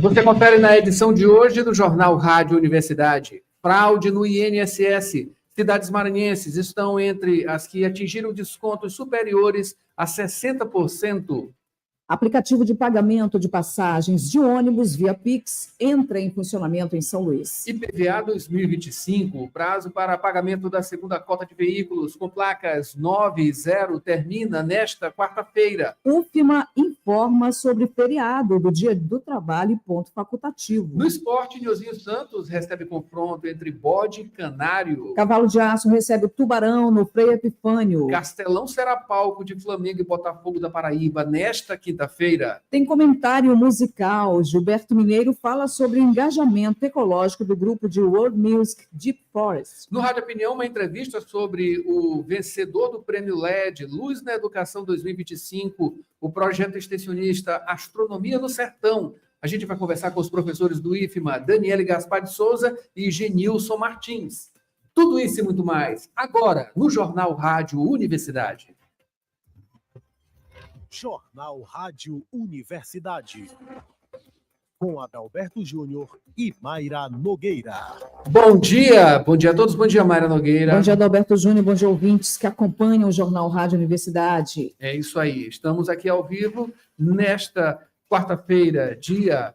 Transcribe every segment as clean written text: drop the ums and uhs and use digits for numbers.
Você confere na edição de hoje do Jornal Rádio Universidade. Fraude no INSS. Cidades maranhenses estão entre as que atingiram descontos superiores a 60%. Aplicativo de pagamento de passagens de ônibus via Pix entra em funcionamento em São Luís. IPVA 2025, o prazo para pagamento da segunda cota de veículos com placas 9 e 0 termina nesta quarta-feira. UFMA informa sobre feriado do Dia do Trabalho e ponto facultativo. No esporte, Niozinho Santos recebe confronto entre Bode e Canário. Cavalo de Aço recebe o Tubarão no Frei Epifânio. Castelão será palco de Flamengo e Botafogo da Paraíba nesta quinta-feira. Tem comentário musical. Gilberto Mineiro fala sobre o engajamento ecológico do grupo de World Music Deep Forest. No Rádio Opinião, uma entrevista sobre o vencedor do Prêmio LED, Luz na Educação 2025, o projeto extensionista Astronomia no Sertão. A gente vai conversar com os professores do IFMA, Daniele Gaspar de Souza e Genilson Martins. Tudo isso e muito mais, agora, no Jornal Rádio Universidade. Jornal Rádio Universidade, com Adalberto Júnior e Mayra Nogueira. Bom dia a todos, bom dia Mayra Nogueira. Bom dia Adalberto Júnior, bom dia ouvintes que acompanham o Jornal Rádio Universidade. É isso aí, estamos aqui ao vivo nesta quarta-feira, dia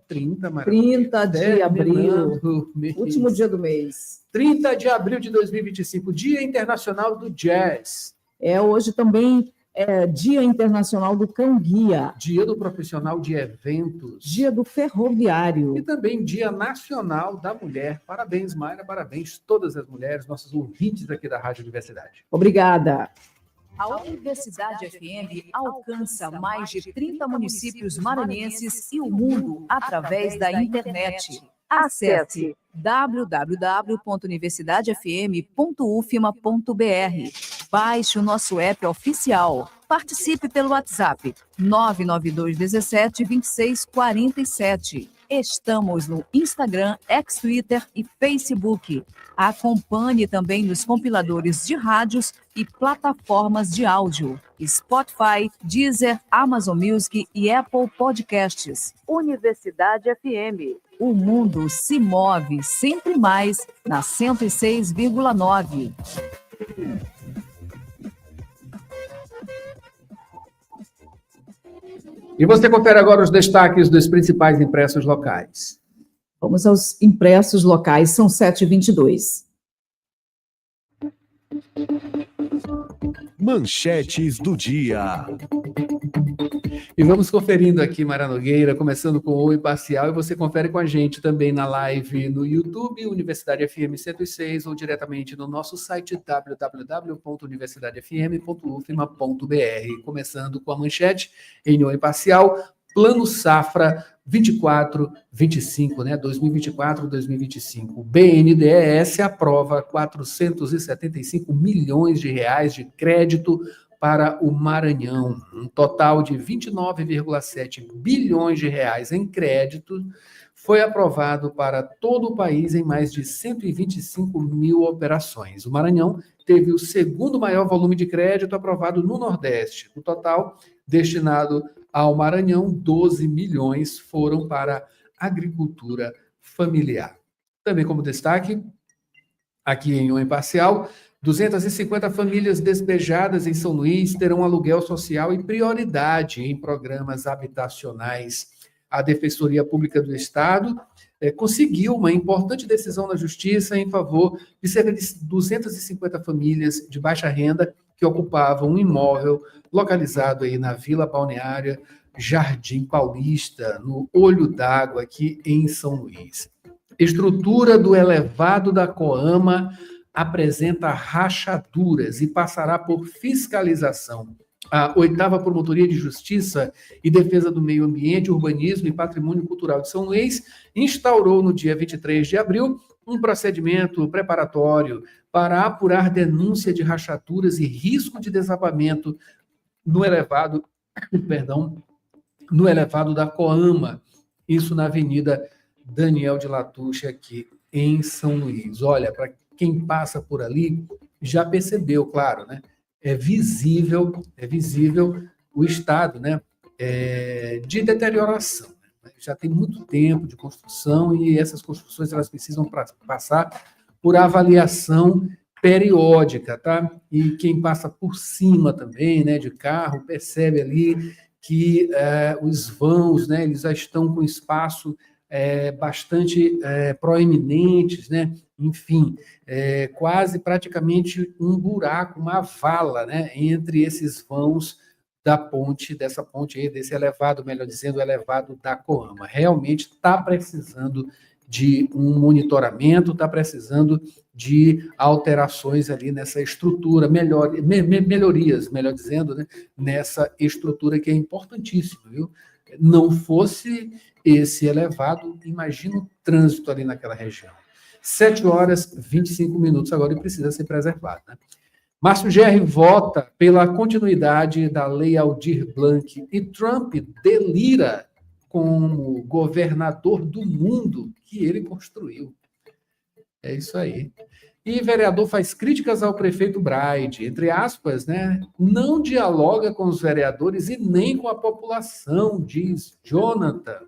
30, Mayra. 30 de abril, último dia do mês. 30 de abril de 2025, Dia Internacional do Jazz. Hoje também é Dia Internacional do Cão-Guia. Dia do Profissional de Eventos. Dia do Ferroviário. E também Dia Nacional da Mulher. Parabéns, Mayra, parabéns todas as mulheres, nossos ouvintes aqui da Rádio Universidade. Obrigada. A Universidade FM alcança mais de 30 municípios maranhenses e o mundo através da internet. Acesse www.universidadefm.ufma.br. Baixe o nosso app oficial. Participe pelo WhatsApp 992 17 26 47. Estamos no Instagram, X-Twitter e Facebook. Acompanhe também nos compiladores de rádios e plataformas de áudio. Spotify, Deezer, Amazon Music e Apple Podcasts. Universidade FM. O mundo se move sempre mais na 106,9. E você confere agora os destaques dos principais impressos locais. Vamos aos impressos locais, são 7h22. Manchetes do dia. E vamos conferindo aqui, Mayra Nogueira, começando com o Imparcial, e você confere com a gente também na live no YouTube, Universidade FM 106, ou diretamente no nosso site www.universidadefm.ufma.br. Começando com a manchete em O Imparcial, Plano Safra 24-25, 2024-2025. O BNDES aprova 475 milhões de reais de crédito para o Maranhão. Um total de 29,7 bilhões de reais em crédito foi aprovado para todo o país em mais de 125 mil operações. O Maranhão teve o segundo maior volume de crédito aprovado no Nordeste. No total, destinado ao Maranhão, 12 milhões foram para agricultura familiar. Também como destaque, aqui em O Imparcial, 250 famílias despejadas em São Luís terão aluguel social e prioridade em programas habitacionais. A Defensoria Pública do Estado conseguiu uma importante decisão na Justiça em favor de cerca de 250 famílias de baixa renda que ocupavam um imóvel localizado aí na Vila Balneária Jardim Paulista, no Olho d'Água, aqui em São Luís. Estrutura do elevado da Coama apresenta rachaduras e passará por fiscalização. A 8ª Promotoria de Justiça e Defesa do Meio Ambiente, Urbanismo e Patrimônio Cultural de São Luís instaurou no dia 23 de abril um procedimento preparatório para apurar denúncia de rachaduras e risco de desabamento no elevado da Coama, isso na Avenida Daniel de Latouche, aqui em São Luís. Olha, para quem passa por ali, já percebeu, claro, é visível o estado, né, de deterioração. Já tem muito tempo de construção e essas construções elas precisam passar por avaliação periódica, tá? E quem passa por cima também, né, de carro, percebe ali que os vãos, né, eles já estão com espaço bastante proeminentes, né? Enfim, quase praticamente um buraco, uma vala, né, entre esses vãos dessa ponte aí, desse elevado, melhor dizendo, o elevado da Coama. Realmente está precisando de um monitoramento, está precisando de alterações ali nessa estrutura, melhorias, melhor dizendo, né, nessa estrutura que é importantíssima, viu? Não fosse esse elevado, imagina o trânsito ali naquela região. 7h25 agora e precisa ser preservado, né? Márcio Gerri vota pela continuidade da Lei Aldir Blanc e Trump delira como governador do mundo que ele construiu. É isso aí. E vereador faz críticas ao prefeito Braide, entre aspas, né? Não dialoga com os vereadores e nem com a população, diz Jonathan,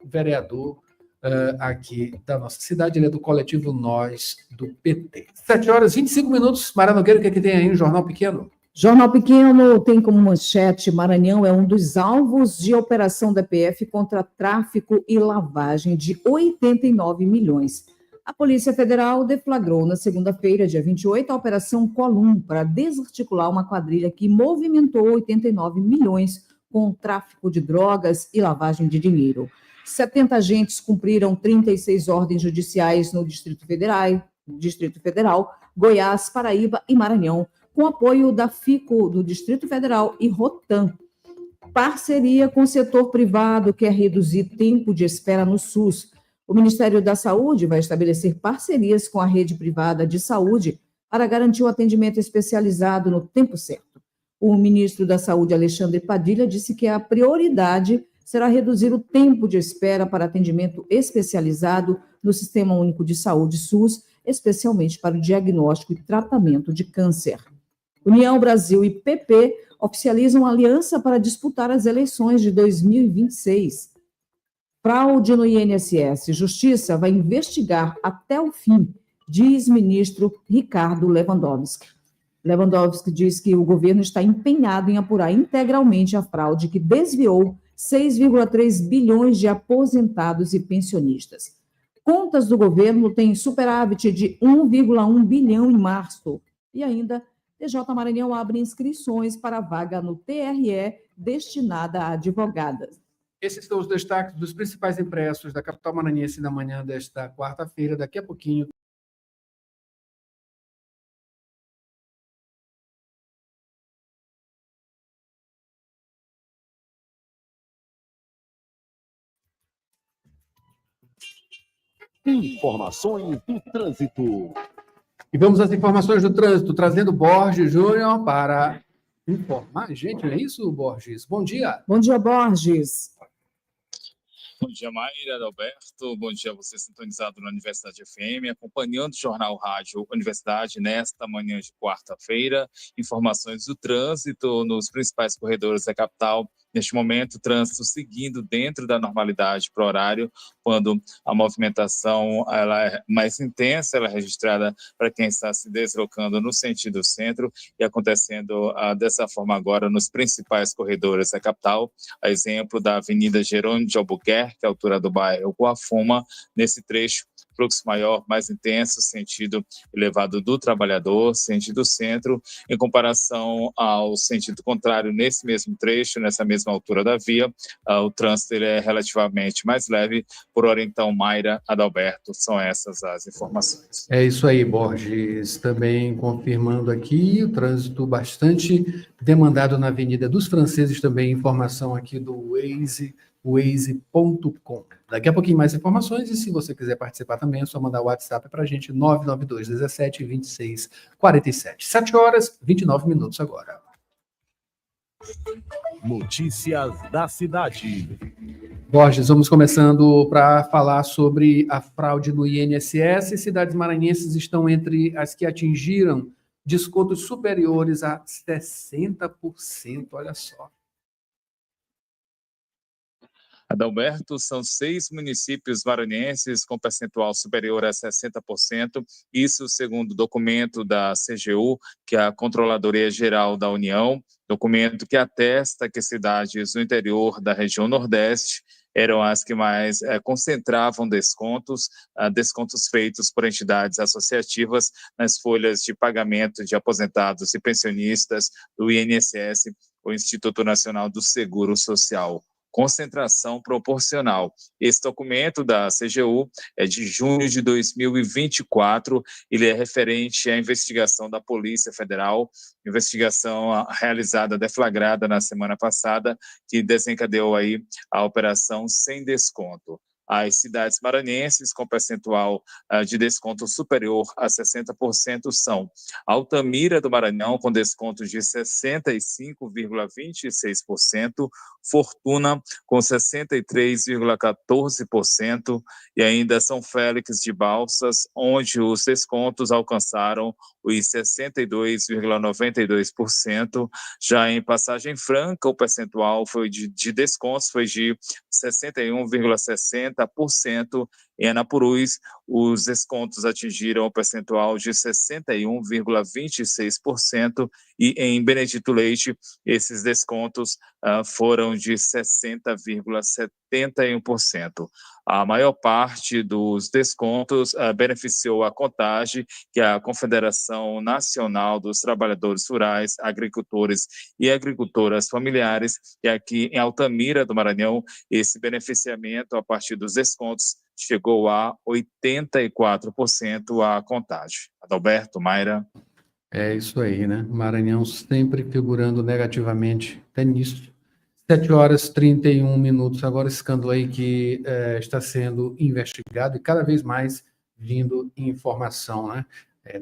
vereador aqui da nossa cidade, ele é do coletivo Nós, do PT. 7h25, Mara Nogueira, o que é que tem aí no Jornal Pequeno? Jornal Pequeno tem como manchete: Maranhão é um dos alvos de operação da PF contra tráfico e lavagem de 89 milhões. A Polícia Federal deflagrou na segunda-feira, dia 28, a Operação Colum para desarticular uma quadrilha que movimentou 89 milhões com tráfico de drogas e lavagem de dinheiro. 70 agentes cumpriram 36 ordens judiciais no Distrito Federal, Goiás, Paraíba e Maranhão, com apoio da FICO do Distrito Federal e Rotan. Parceria com o setor privado quer reduzir tempo de espera no SUS. O Ministério da Saúde vai estabelecer parcerias com a rede privada de saúde para garantir o atendimento especializado no tempo certo. O ministro da Saúde, Alexandre Padilha, disse que a prioridade será reduzir o tempo de espera para atendimento especializado no Sistema Único de Saúde, SUS, especialmente para o diagnóstico e tratamento de câncer. União Brasil e PP oficializam aliança para disputar as eleições de 2026. Fraude no INSS. Justiça vai investigar até o fim, diz ministro Ricardo Lewandowski. Lewandowski diz que o governo está empenhado em apurar integralmente a fraude que desviou 6,3 bilhões de aposentados e pensionistas. Contas do governo têm superávit de 1,1 bilhão em março. E ainda, TJ Maranhão abre inscrições para vaga no TRE destinada a advogadas. Esses são os destaques dos principais impressos da capital maranhense na manhã desta quarta-feira. Daqui a pouquinho. Informações do trânsito. E vamos às informações do trânsito, trazendo Borges Júnior para informar a gente, não é isso, Borges? Bom dia. Bom dia, Borges. Bom dia, Maíra, Adalberto. Bom dia a você sintonizado na Universidade FM, acompanhando o Jornal Rádio Universidade nesta manhã de quarta-feira. Informações do trânsito nos principais corredores da capital. Neste momento, o trânsito seguindo dentro da normalidade para o horário, quando a movimentação ela é mais intensa, ela é registrada para quem está se deslocando no sentido centro e acontecendo dessa forma agora nos principais corredores da capital, a exemplo da Avenida Jerônimo de Albuquerque, à altura do bairro Guafuma, nesse trecho, fluxo maior, mais intenso, sentido elevado do trabalhador, sentido centro, em comparação ao sentido contrário, nesse mesmo trecho, nessa mesma altura da via, o trânsito ele é relativamente mais leve. Por hora, então, Mayra, Adalberto, são essas as informações. É isso aí, Borges. Também confirmando aqui, o trânsito bastante demandado na Avenida dos Franceses, também informação aqui do Waze.com. Daqui a pouquinho mais informações, e se você quiser participar também, é só mandar o WhatsApp para a gente, 992 17 26 47. 7h29 agora. Notícias da cidade. Borges, vamos começando para falar sobre a fraude no INSS. Cidades maranhenses estão entre as que atingiram descontos superiores a 60%, olha só. Adalberto, são 6 municípios maranhenses com percentual superior a 60%, isso segundo o documento da CGU, que é a Controladoria Geral da União, documento que atesta que cidades do interior da região Nordeste eram as que mais concentravam descontos feitos por entidades associativas nas folhas de pagamento de aposentados e pensionistas do INSS, o Instituto Nacional do Seguro Social. Concentração proporcional. Esse documento da CGU é de junho de 2024, ele é referente à investigação da Polícia Federal, investigação realizada, deflagrada na semana passada, que desencadeou aí a operação Sem Desconto. As cidades maranhenses com percentual de desconto superior a 60% são Altamira do Maranhão, com desconto de 65,26%, Fortuna, com 63,14%, e ainda São Félix de Balsas, onde os descontos alcançaram os 62,92%. Já em Passagem Franca, o percentual de descontos foi de 61,60%. Em Anapurus, os descontos atingiram o percentual de 61,26%, e em Benedito Leite, esses descontos foram de 60,71%. A maior parte dos descontos beneficiou a Contagem, que é a Confederação Nacional dos Trabalhadores Rurais, Agricultores e Agricultoras Familiares, e aqui em Altamira do Maranhão, esse beneficiamento a partir dos descontos chegou a 84% a Contagem. Adalberto, Mayra. É isso aí, né? Maranhão sempre figurando negativamente, até nisso. 7h31, agora esse escândalo aí que está sendo investigado e cada vez mais vindo informação, né?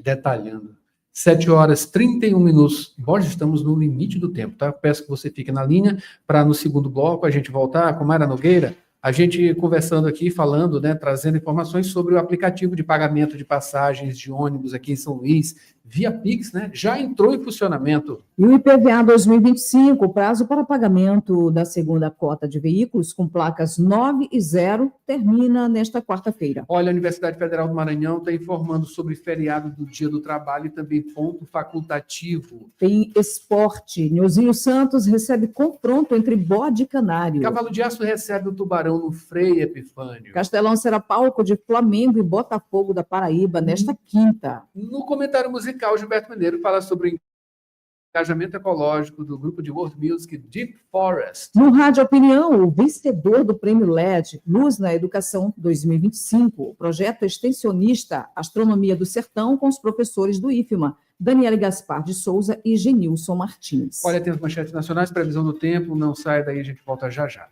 Detalhando. 7h31, Borges, estamos no limite do tempo, tá? Peço que você fique na linha para no segundo bloco a gente voltar com Mayra Nogueira, a gente conversando aqui, falando, né, trazendo informações sobre o aplicativo de pagamento de passagens de ônibus aqui em São Luís, via Pix, né, já entrou em funcionamento. E o IPVA 2025, o prazo para pagamento da segunda cota de veículos com placas 9 e 0, termina nesta quarta-feira. Olha, a Universidade Federal do Maranhão está informando sobre feriado do Dia do Trabalho e também ponto facultativo. Tem esporte. Neuzinho Santos recebe confronto entre Bode e Canário. Cavalo de Aço recebe o Tubarão no Frei Epifânio. Castelão será palco de Flamengo e Botafogo da Paraíba nesta quinta. No comentário musical, Gilberto Mineiro fala sobre o engajamento ecológico do grupo de World Music Deep Forest. No Rádio Opinião, o vencedor do Prêmio LED, Luz na Educação 2025, o projeto extensionista Astronomia do Sertão com os professores do IFMA, Daniele Gaspar de Souza e Genilson Martins. Olha, tem as manchetes nacionais, previsão do tempo, não sai daí, a gente volta já já.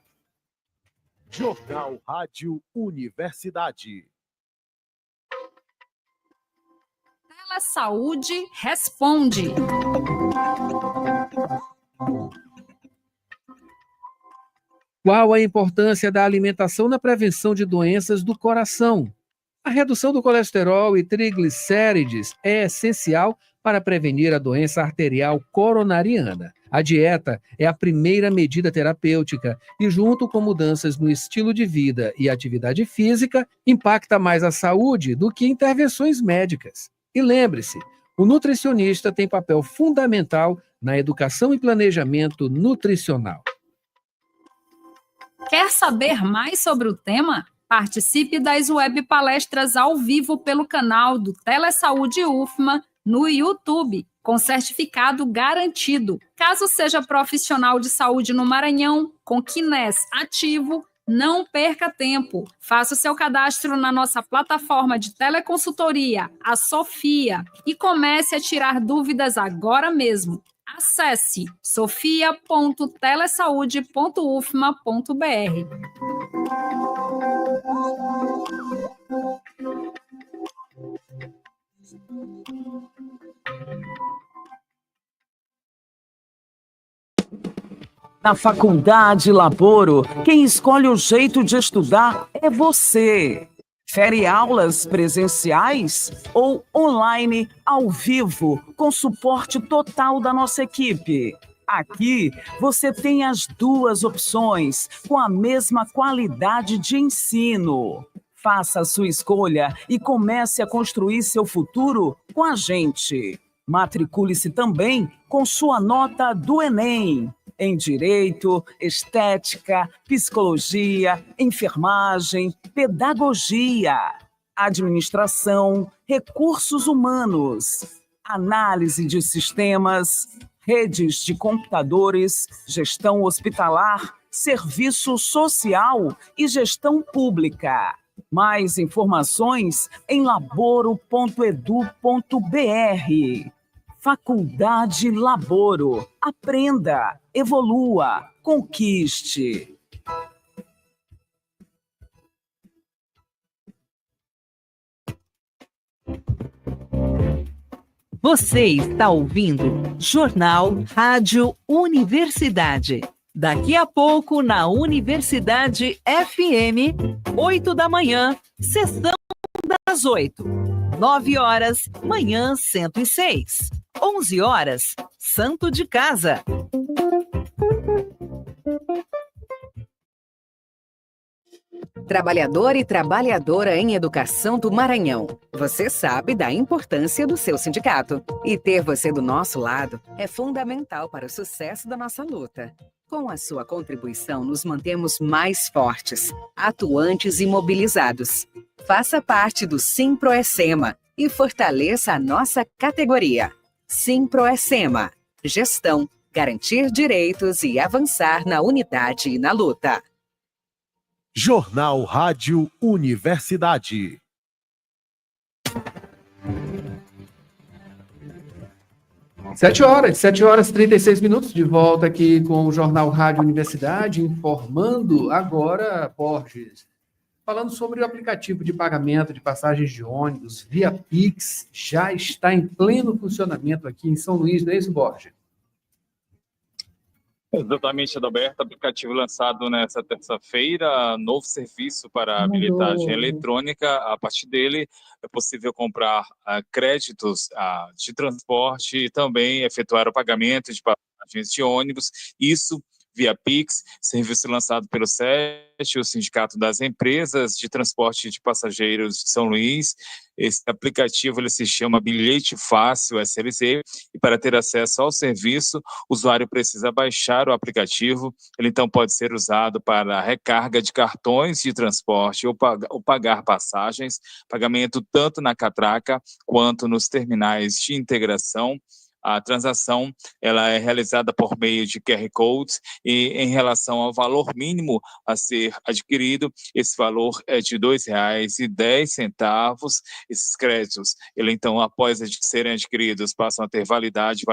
Jornal Rádio Universidade. Saúde responde. Qual a importância da alimentação na prevenção de doenças do coração? A redução do colesterol e triglicérides é essencial para prevenir a doença arterial coronariana. A dieta é a primeira medida terapêutica e, junto com mudanças no estilo de vida e atividade física, impacta mais a saúde do que intervenções médicas. E lembre-se, o nutricionista tem papel fundamental na educação e planejamento nutricional. Quer saber mais sobre o tema? Participe das web palestras ao vivo pelo canal do Telesaúde UFMA no YouTube, com certificado garantido. Caso seja profissional de saúde no Maranhão, com QNES ativo, não perca tempo. Faça o seu cadastro na nossa plataforma de teleconsultoria, a Sofia, e comece a tirar dúvidas agora mesmo. Acesse sofia.telesaude.ufma.br. Na Faculdade Laboro, quem escolhe o jeito de estudar é você. Prefere aulas presenciais ou online ao vivo, com suporte total da nossa equipe? Aqui você tem as duas opções, com a mesma qualidade de ensino. Faça a sua escolha e comece a construir seu futuro com a gente. Matricule-se também com sua nota do Enem, em Direito, Estética, Psicologia, Enfermagem, Pedagogia, Administração, Recursos Humanos, Análise de Sistemas, Redes de Computadores, Gestão Hospitalar, Serviço Social e Gestão Pública. Mais informações em laboro.edu.br. Faculdade Laboro. Aprenda, evolua, conquiste. Você está ouvindo Jornal Rádio Universidade. Daqui a pouco, na Universidade FM, 8 da manhã, sessão das 8. 9 horas, manhã 106. 11 horas, Santo de Casa. Trabalhador e trabalhadora em educação do Maranhão, você sabe da importância do seu sindicato. E ter você do nosso lado é fundamental para o sucesso da nossa luta. Com a sua contribuição, nos mantemos mais fortes, atuantes e mobilizados. Faça parte do Simproecema e fortaleça a nossa categoria. Simproecema. Gestão, garantir direitos e avançar na unidade e na luta. Jornal Rádio Universidade. Sete horas e 36 minutos, de volta aqui com o Jornal Rádio Universidade, informando agora, Borges, falando sobre o aplicativo de pagamento de passagens de ônibus via Pix, já está em pleno funcionamento aqui em São Luís, não é isso, Borges? Exatamente, Adalberto. Aplicativo lançado nessa terça-feira, novo serviço para a bilhetagem eletrônica. A partir dele é possível comprar créditos de transporte e também efetuar o pagamento de passagens de ônibus. Isso via Pix, serviço lançado pelo SET, o Sindicato das Empresas de Transporte de Passageiros de São Luís. Esse aplicativo ele se chama Bilhete Fácil SLZ, e para ter acesso ao serviço, o usuário precisa baixar o aplicativo. Ele então pode ser usado para recarga de cartões de transporte ou pagar passagens, pagamento tanto na catraca quanto nos terminais de integração. A transação ela é realizada por meio de QR Codes e em relação ao valor mínimo a ser adquirido, esse valor é de R$ 2,10. Esses créditos, ele então, após serem adquiridos, passam a ter validade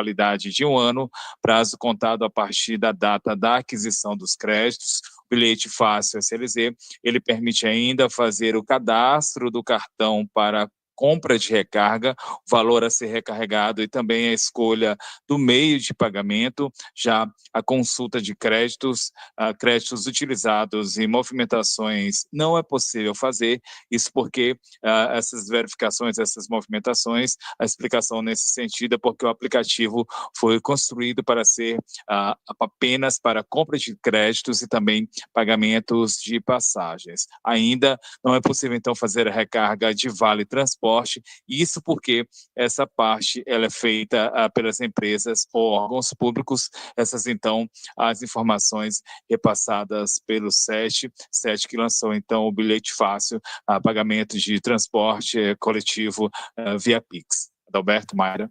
de 1 ano, prazo contado a partir da data da aquisição dos créditos. O bilhete fácil SLZ, ele permite ainda fazer o cadastro do cartão para compra de recarga, o valor a ser recarregado e também a escolha do meio de pagamento, já a consulta de créditos utilizados em movimentações não é possível fazer, isso porque essas verificações, essas movimentações, a explicação nesse sentido é porque o aplicativo foi construído para ser apenas para compra de créditos e também pagamentos de passagens. Ainda não é possível então fazer a recarga de vale transporte, isso porque essa parte ela é feita pelas empresas ou órgãos públicos. Essas então as informações repassadas pelo SET que lançou então o bilhete fácil, pagamento de transporte coletivo via Pix. Adalberto, Mayra.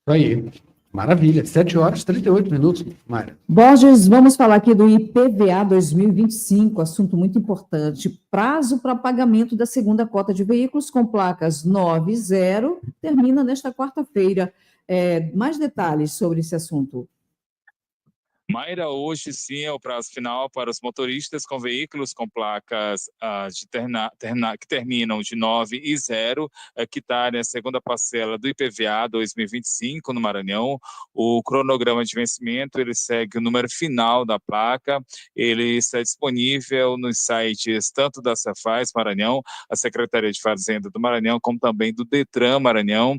Aí, maravilha, 7 horas e 38 minutos, Mayra. Borges, vamos falar aqui do IPVA 2025, assunto muito importante. Prazo para pagamento da segunda cota de veículos com placas 90 termina nesta quarta-feira. Mais detalhes sobre esse assunto. Mayra, hoje sim é o prazo final para os motoristas com veículos com placas que terminam de 9 e 0 quitarem a segunda parcela do IPVA 2025 no Maranhão. O cronograma de vencimento ele segue o número final da placa, ele está disponível nos sites tanto da Cefaz Maranhão, a Secretaria de Fazenda do Maranhão, como também do Detran Maranhão.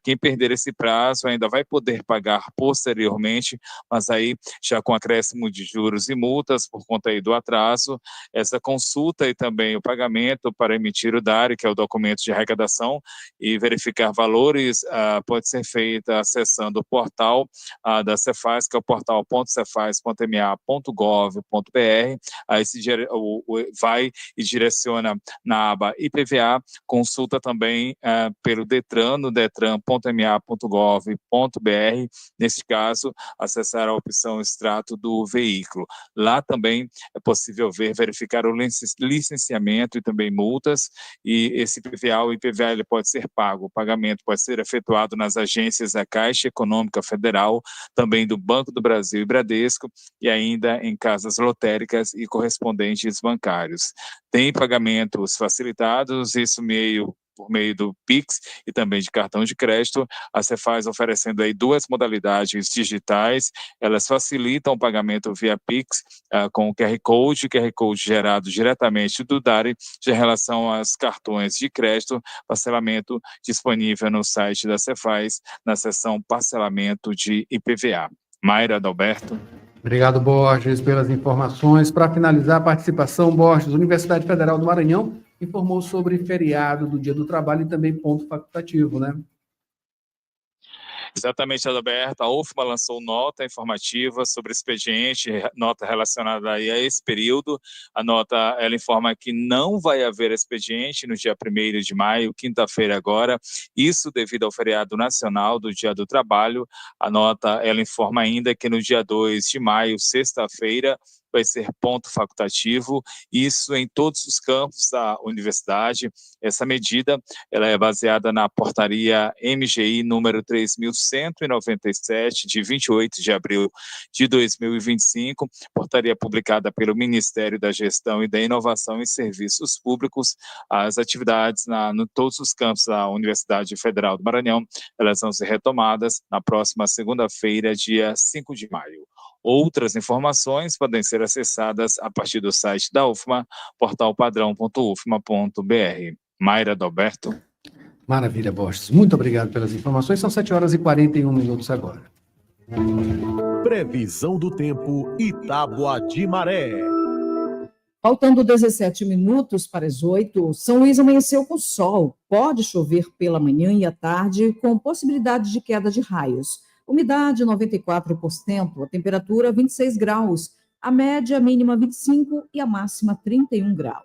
Quem perder esse prazo ainda vai poder pagar posteriormente, mas aí já com acréscimo de juros e multas por conta aí do atraso. Essa consulta e também o pagamento para emitir o DARI, que é o documento de arrecadação, e verificar valores, pode ser feita acessando o portal da Cefaz, que é o portal.cefaz.ma.gov.br. Aí vai e direciona na aba IPVA, consulta também pelo Detran, no detran.ma.gov.br. Nesse caso, acessar a opção extrato do veículo. Lá também é possível verificar o licenciamento e também multas, e esse IPVA, o IPVA ele pode ser pago, o pagamento pode ser efetuado nas agências da Caixa Econômica Federal, também do Banco do Brasil e Bradesco, e ainda em casas lotéricas e correspondentes bancários. Tem pagamentos facilitados, isso por meio do Pix e também de cartão de crédito. A Cefaz oferecendo aí 2 modalidades digitais, elas facilitam o pagamento via Pix com o QR Code gerado diretamente do DARI. Já em relação aos cartões de crédito, parcelamento disponível no site da Cefaz, na seção parcelamento de IPVA. Mayra, Adalberto. Obrigado, Borges, pelas informações. Para finalizar a participação, Borges, Universidade Federal do Maranhão informou sobre feriado do Dia do Trabalho e também ponto facultativo, né? Exatamente, Adalberto. A UFMA lançou nota informativa sobre expediente, nota relacionada aí a esse período. A nota, ela informa que não vai haver expediente no dia 1º de maio, quinta-feira agora, isso devido ao feriado nacional do Dia do Trabalho. A nota, ela informa ainda que no dia 2 de maio, sexta-feira, vai ser ponto facultativo, isso em todos os campos da universidade. Essa medida ela é baseada na portaria MGI número 3.197, de 28 de abril de 2025, portaria publicada pelo Ministério da Gestão e da Inovação em Serviços Públicos. As atividades em todos os campos da Universidade Federal do Maranhão, elas vão ser retomadas na próxima segunda-feira, dia 5 de maio. Outras informações podem ser acessadas a partir do site da UFMA, portalpadrão.ufma.br. Mayra, Adalberto. Maravilha, Borges. Muito obrigado pelas informações. São 7h41 agora. Previsão do tempo e tábua de maré. Faltando 17 minutos para as 8, São Luís amanheceu com sol. Pode chover pela manhã e à tarde, com possibilidade de queda de raios. Umidade 94%, a temperatura 26 graus, a média mínima 25 e a máxima 31 graus.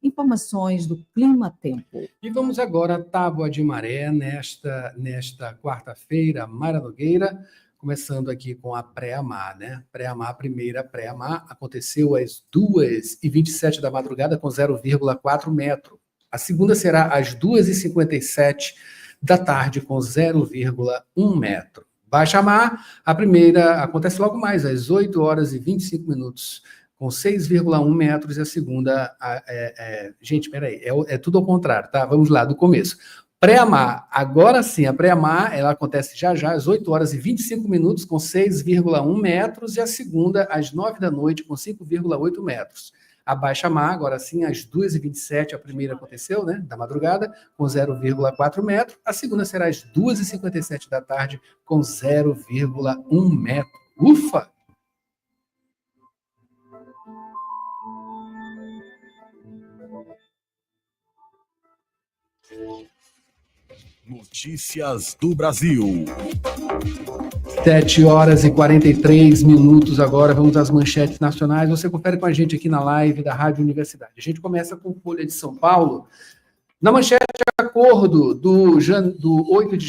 Informações do Clima-Tempo. E vamos agora à tábua de maré nesta quarta-feira, Mayra Nogueira, começando aqui com a pré-amar, né? Pré-amar, primeira pré-amar, aconteceu às 2h27 da madrugada com 0,4 metro. A segunda será às 2h57 da tarde com 0,1 metro. Baixa-mar, a primeira acontece logo mais, às 8h25, com 6,1 metros, e a segunda... gente, peraí, é tudo ao contrário, tá? Vamos lá, do começo. Pré-amar, agora sim, a pré-amar, ela acontece já, às 8h25, com 6,1 metros, e a segunda, às 9 da noite, com 5,8 metros. A baixa-mar, agora sim, às 2h27, a primeira aconteceu, né, da madrugada, com 0,4 metro. A segunda será às 2h57 da tarde, com 0,1 metro. Ufa! Notícias do Brasil. 7h43 agora, vamos às manchetes nacionais. Você confere com a gente aqui na live da Rádio Universidade. A gente começa com Folha de São Paulo. Na manchete, acordo do 8 de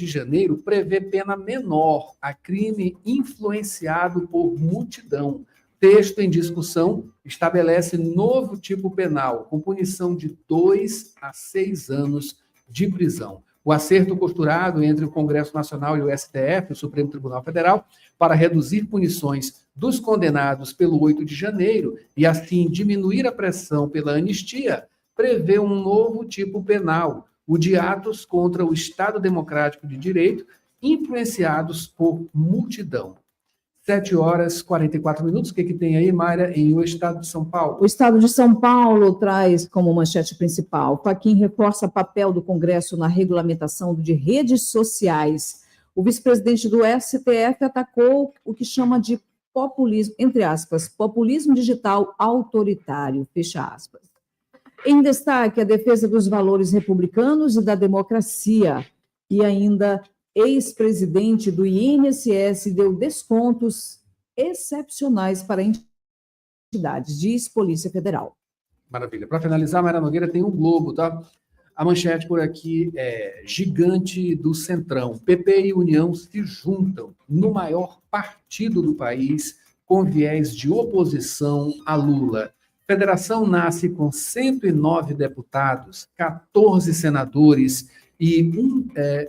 janeiro, prevê pena menor a crime influenciado por multidão. Texto em discussão estabelece novo tipo penal, com punição de 2 a 6 anos de prisão. O acerto costurado entre o Congresso Nacional e o STF, o Supremo Tribunal Federal, para reduzir punições dos condenados pelo 8 de janeiro e, assim, diminuir a pressão pela anistia, prevê um novo tipo penal, o de atos contra o Estado Democrático de Direito, influenciados por multidão. 7h44. O que tem aí, Mayra, em o Estado de São Paulo? O Estado de São Paulo traz como manchete principal: Fachin reforça papel do Congresso na regulamentação de redes sociais. O vice-presidente do STF atacou o que chama de populismo, entre aspas, populismo digital autoritário, fecha aspas. Em destaque, a defesa dos valores republicanos e da democracia. E ainda, ex-presidente do INSS deu descontos excepcionais para entidades, diz Polícia Federal. Maravilha. Para finalizar, Mayra Nogueira, tem um Globo, tá? A manchete por aqui é: gigante do Centrão. PP e União se juntam no maior partido do país com viés de oposição a Lula. Federação nasce com 109 deputados, 14 senadores e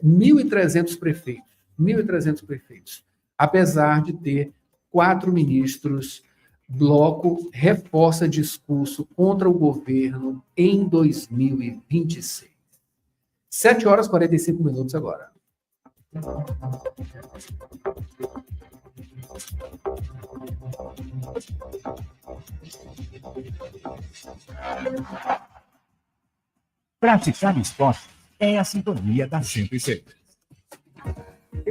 1.300 prefeitos. 1.300 prefeitos. Apesar de ter 4 ministros, bloco reforça discurso contra o governo em 2026. 7h45 agora. Praticar esporte é a sintonia da 106.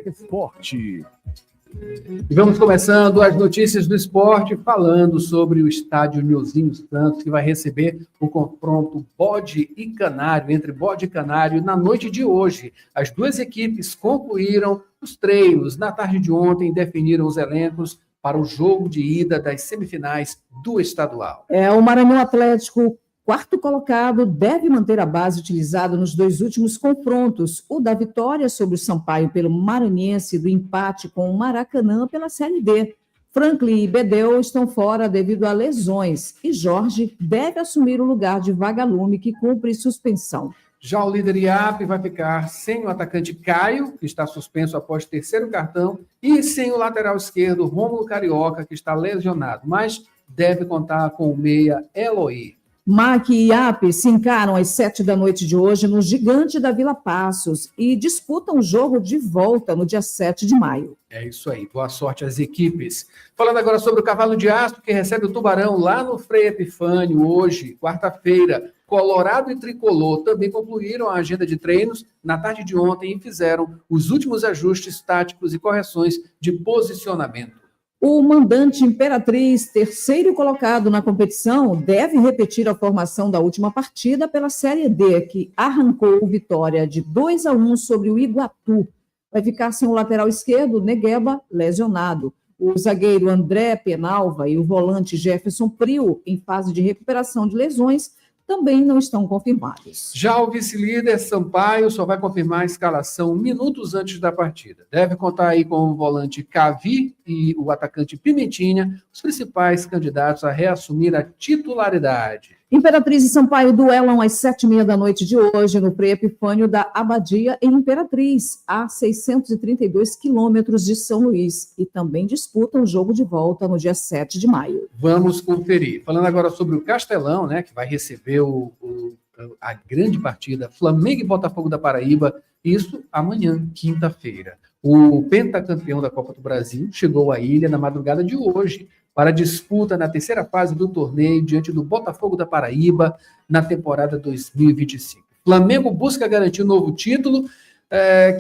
Esporte. E vamos começando as notícias do esporte, falando sobre o estádio Nilzinho Santos, que vai receber o confronto Bode e Canário, entre Bode e Canário, na noite de hoje. As duas equipes concluíram os treinos na tarde de ontem, definiram os elencos para o jogo de ida das semifinais do estadual. O Maranhão Atlético, quarto colocado, deve manter a base utilizada nos 2 últimos confrontos, o da vitória sobre o Sampaio pelo Maranhense e do empate com o Maracanã pela Série D. Franklin e Bedel estão fora devido a lesões e Jorge deve assumir o lugar de Vagalume, que cumpre suspensão. Já o líder IAP vai ficar sem o atacante Caio, que está suspenso após 3º cartão, e sem o lateral esquerdo Rômulo Carioca, que está lesionado, mas deve contar com o meia Eloy. MAC e IAP se encaram às 7h de hoje no Gigante da Vila Passos e disputam o jogo de volta no dia 7 de maio. É isso aí, boa sorte às equipes. Falando agora sobre o Cavalo de Aço, que recebe o Tubarão lá no Frei Epifânio hoje, quarta-feira. Colorado e Tricolor também concluíram a agenda de treinos na tarde de ontem e fizeram os últimos ajustes táticos e correções de posicionamento. O mandante Imperatriz, 3º colocado na competição, deve repetir a formação da última partida pela Série D, que arrancou vitória de 2-1 sobre o Iguatu. Vai ficar sem o lateral esquerdo, Negueba, lesionado. O zagueiro André Penalva e o volante Jefferson Prio, em fase de recuperação de lesões, também não estão confirmados. Já o vice-líder Sampaio só vai confirmar a escalação minutos antes da partida. Deve contar aí com o volante Cavi e o atacante Pimentinha, os principais candidatos a reassumir a titularidade. Imperatriz e Sampaio duelam às 7h30 de hoje no Frei Epifânio da Abadia, em Imperatriz, a 632 quilômetros de São Luís, e também disputam o jogo de volta no dia 7 de maio. Vamos conferir. Falando agora sobre o Castelão, né, que vai receber a grande partida Flamengo e Botafogo da Paraíba, isso amanhã, quinta-feira. O pentacampeão da Copa do Brasil chegou à ilha na madrugada de hoje para a disputa na 3ª fase do torneio diante do Botafogo da Paraíba na temporada 2025. Flamengo busca garantir um novo título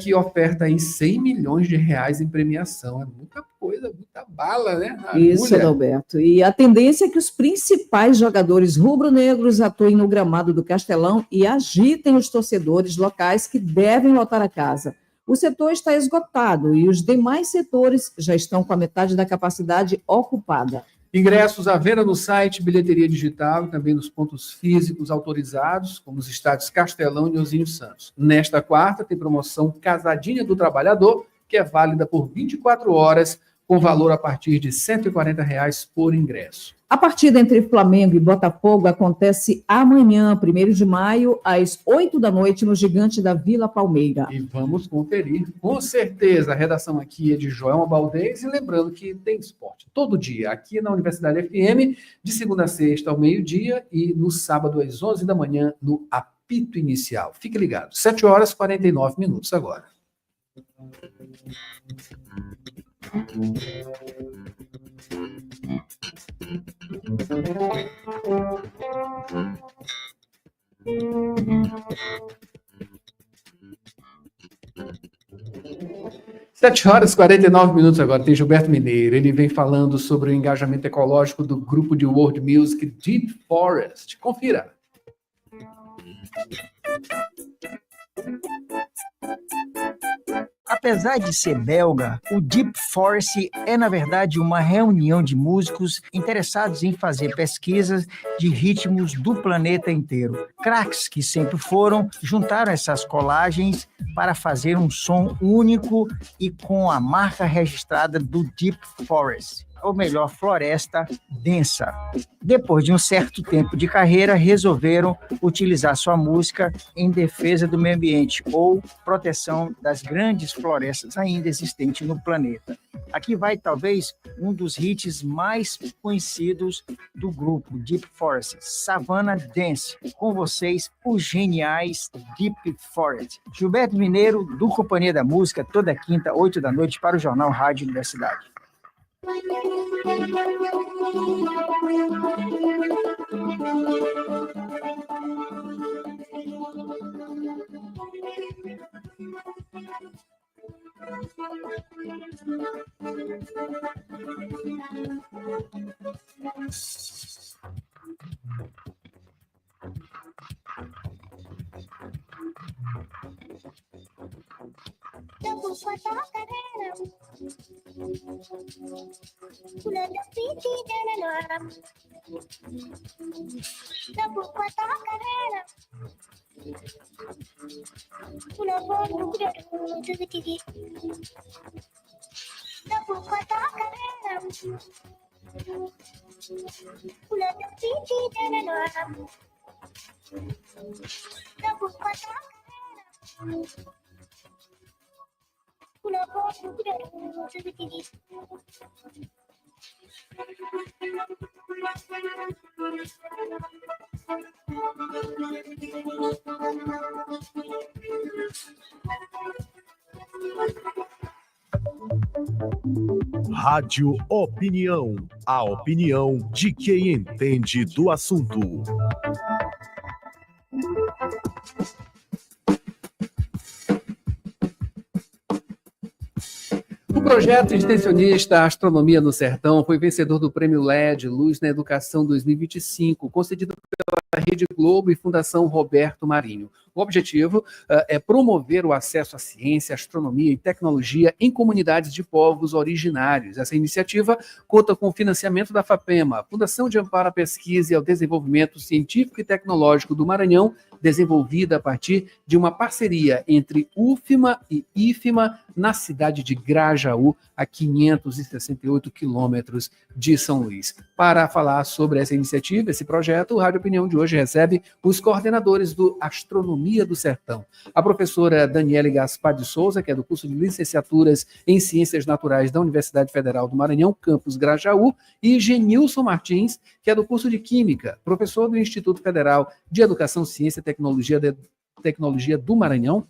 que oferta aí 100 milhões de reais em premiação. É muita coisa, muita bala, né? Isso, Adalberto. E a tendência é que os principais jogadores rubro-negros atuem no gramado do Castelão e agitem os torcedores locais que devem lotar a casa. O setor está esgotado e os demais setores já estão com a metade da capacidade ocupada. Ingressos à venda no site, bilheteria digital e também nos pontos físicos autorizados, como os estádios Castelão e Nilzinho Santos. Nesta quarta tem promoção Casadinha do Trabalhador, que é válida por 24 horas, com valor a partir de R$ 140 por ingresso. A partida entre Flamengo e Botafogo acontece amanhã, 1º de maio, às 8 da noite, no Gigante da Vila Palmeira. E vamos conferir, com certeza. A redação aqui é de Joelma Baldez, e lembrando que tem esporte todo dia, aqui na Universidade FM, de segunda a sexta ao meio-dia, e no sábado às 11 da manhã, no apito inicial. Fique ligado, 7h49 agora. Sete horas e 49 minutos agora. Tem Gilberto Mineiro. Ele vem falando sobre o engajamento ecológico do grupo de world music Deep Forest. Confira. Apesar de ser belga, o Deep Forest é, na verdade, uma reunião de músicos interessados em fazer pesquisas de ritmos do planeta inteiro. Craques que sempre foram, juntaram essas colagens para fazer um som único e com a marca registrada do Deep Forest, ou melhor, floresta densa. Depois de um certo tempo de carreira, resolveram utilizar sua música em defesa do meio ambiente ou proteção das grandes florestas ainda existentes no planeta. Aqui vai talvez um dos hits mais conhecidos do grupo Deep Forest, Savannah Dance. Com vocês, os geniais Deep Forest. Gilberto Mineiro, do Companhia da Música, toda quinta, 8 da noite, para o Jornal Rádio Universidade. Rádio Opinião, a opinião de quem entende do assunto. O projeto extensionista Astronomia no Sertão foi vencedor do Prêmio LED Luz na Educação 2025, concedido pela Rede Globo e Fundação Roberto Marinho. O objetivo é promover o acesso à ciência, astronomia e tecnologia em comunidades de povos originários. Essa iniciativa conta com o financiamento da FAPEMA, Fundação de Amparo à Pesquisa e ao Desenvolvimento Científico e Tecnológico do Maranhão, desenvolvida a partir de uma parceria entre UFMA e IFMA na cidade de Grajaú, a 568 quilômetros de São Luís. Para falar sobre essa iniciativa, esse projeto, o Rádio Opinião de hoje recebe os coordenadores do Astronomia do Sertão. A professora Daniele Gaspar de Souza, que é do curso de Licenciaturas em Ciências Naturais da Universidade Federal do Maranhão, campus Grajaú, e Genilson Martins, que é do curso de Química, professor do Instituto Federal de Educação, Ciência e Tecnologia do Maranhão,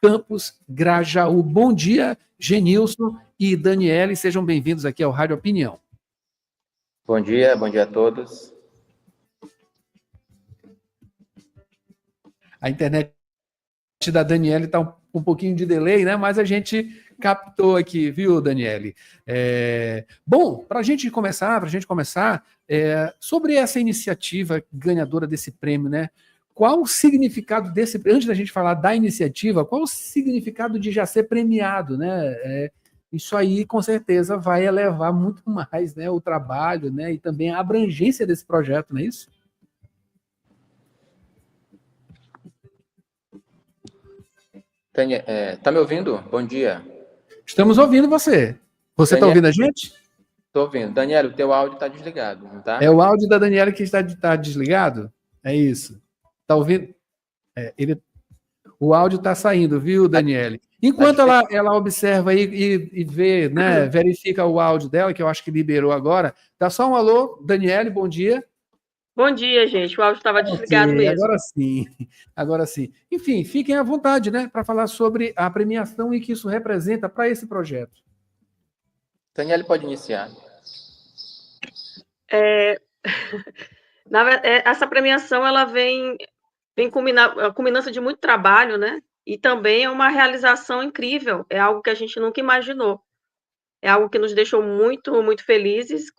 campus Grajaú. Bom dia, Genilson e Daniele, sejam bem-vindos aqui ao Rádio Opinião. Bom dia a todos. A internet da Daniele está um pouquinho de delay, né? Mas a gente captou aqui, viu, Daniele? Bom, para a gente começar, sobre essa iniciativa ganhadora desse prêmio, né? Qual o significado desse, antes da gente falar da iniciativa, qual o significado de já ser premiado, né? Isso aí, com certeza, vai elevar muito mais, né, o trabalho, né, e também a abrangência desse projeto, não é isso? Tá me ouvindo? Bom dia. Estamos ouvindo você. Você está ouvindo a gente? Estou ouvindo. Daniela, o teu áudio está desligado, não tá? É o áudio da Daniela que está desligado? É isso. Está ouvindo? O áudio está saindo, viu, Daniele? Enquanto ela observa aí e vê, né, verifica o áudio dela, que eu acho que liberou agora, dá só um alô, Daniele, bom dia. Bom dia, gente. O áudio estava desligado mesmo. Agora sim. Enfim, fiquem à vontade, né, para falar sobre a premiação e que isso representa para esse projeto. Daniele, pode iniciar. Essa premiação ela vem a culminância de muito trabalho, né? E também é uma realização incrível. É algo que a gente nunca imaginou. É algo que nos deixou muito, muito felizes,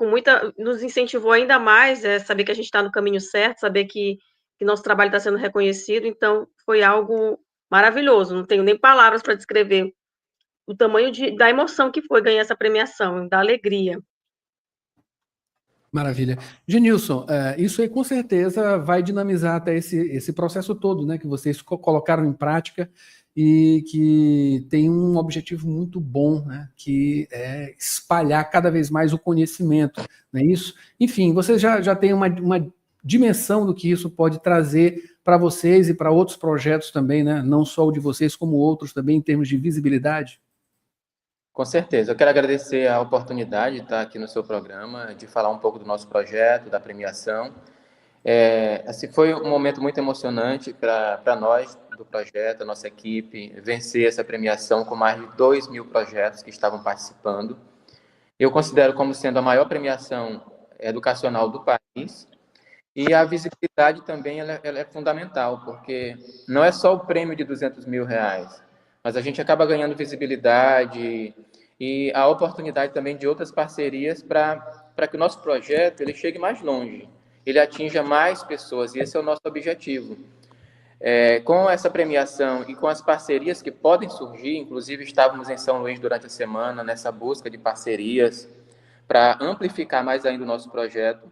nos incentivou ainda mais, saber que a gente está no caminho certo, saber que nosso trabalho está sendo reconhecido. Então, foi algo maravilhoso. Não tenho nem palavras para descrever o tamanho da emoção que foi ganhar essa premiação, da alegria. Maravilha. Genilson, isso aí com certeza vai dinamizar até esse processo todo, né, que vocês colocaram em prática e que tem um objetivo muito bom, né, que é espalhar cada vez mais o conhecimento, não é isso? Enfim, vocês já têm uma dimensão do que isso pode trazer para vocês e para outros projetos também, né, não só o de vocês, como outros também, em termos de visibilidade? Com certeza. Eu quero agradecer a oportunidade de estar aqui no seu programa, de falar um pouco do nosso projeto, da premiação. Foi um momento muito emocionante para nós do projeto, a nossa equipe, vencer essa premiação com mais de 2.000 projetos que estavam participando. Eu considero como sendo a maior premiação educacional do país. E a visibilidade também ela é fundamental, porque não é só o prêmio de R$200 mil, mas a gente acaba ganhando visibilidade e a oportunidade também de outras parcerias para que o nosso projeto ele chegue mais longe, ele atinja mais pessoas, e esse é o nosso objetivo. Com essa premiação e com as parcerias que podem surgir, inclusive estávamos em São Luís durante a semana, nessa busca de parcerias para amplificar mais ainda o nosso projeto.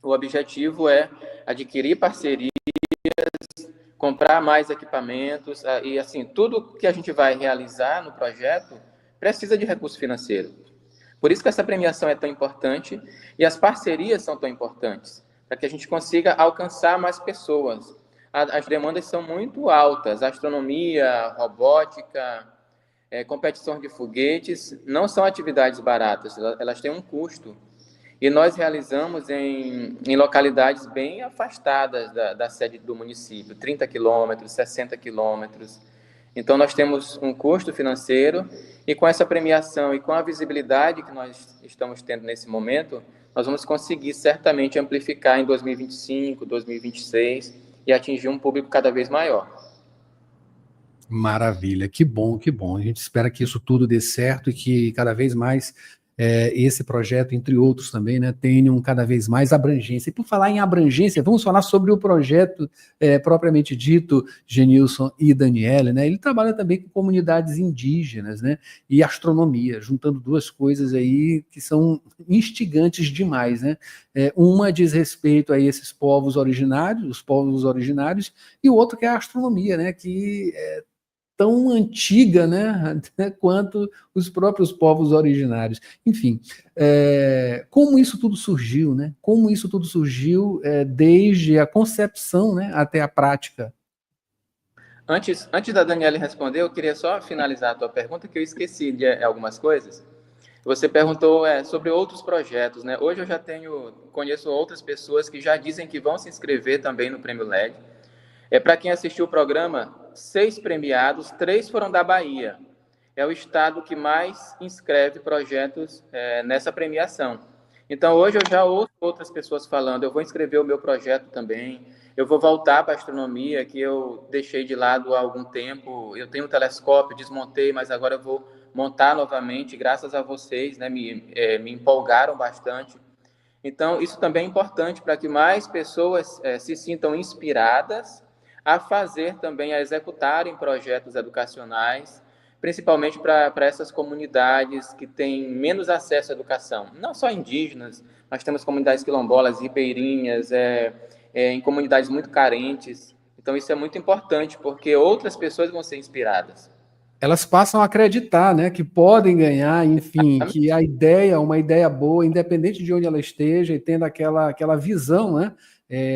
O objetivo é adquirir parcerias, comprar mais equipamentos, e assim, tudo que a gente vai realizar no projeto precisa de recurso financeiro. Por isso que essa premiação é tão importante e as parcerias são tão importantes, para que a gente consiga alcançar mais pessoas. As demandas são muito altas, astronomia, robótica, competição de foguetes, não são atividades baratas, elas têm um custo. E nós realizamos em localidades bem afastadas da sede do município, 30 quilômetros, 60 quilômetros. Então, nós temos um custo financeiro e com essa premiação e com a visibilidade que nós estamos tendo nesse momento, nós vamos conseguir certamente amplificar em 2025, 2026 e atingir um público cada vez maior. Maravilha, que bom, que bom. A gente espera que isso tudo dê certo e que cada vez mais esse projeto, entre outros também, né, tenham cada vez mais abrangência. E por falar em abrangência, vamos falar sobre o projeto propriamente dito, Genilson e Daniele, né? Ele trabalha também com comunidades indígenas, né, e astronomia, juntando duas coisas aí que são instigantes demais, né? Uma diz respeito a esses povos originários, os povos originários, e o outro que é a astronomia, né, que tão antiga, né, quanto os próprios povos originários. Enfim, como isso tudo surgiu, né? Como isso tudo surgiu desde a concepção, né, até a prática? Antes da Daniele responder, eu queria só finalizar a tua pergunta, que eu esqueci de algumas coisas. Você perguntou sobre outros projetos, né? Hoje eu já conheço outras pessoas que já dizem que vão se inscrever também no Prêmio LED. Para quem assistiu o programa, 6 premiados, 3 foram da Bahia. É o estado que mais inscreve projetos nessa premiação. Então, hoje eu já ouço outras pessoas falando, eu vou inscrever o meu projeto também, eu vou voltar para a astronomia, que eu deixei de lado há algum tempo, eu tenho um telescópio, desmontei, mas agora eu vou montar novamente, graças a vocês, né, me empolgaram bastante. Então, isso também é importante para que mais pessoas se sintam inspiradas a fazer também, a executarem projetos educacionais, principalmente para essas comunidades que têm menos acesso à educação. Não só indígenas, nós temos comunidades quilombolas, ribeirinhas, em comunidades muito carentes. Então, isso é muito importante, porque outras pessoas vão ser inspiradas. elas passam a acreditar, né, que podem ganhar, enfim, que a ideia é uma ideia boa, independente de onde ela esteja, e tendo aquela visão, né,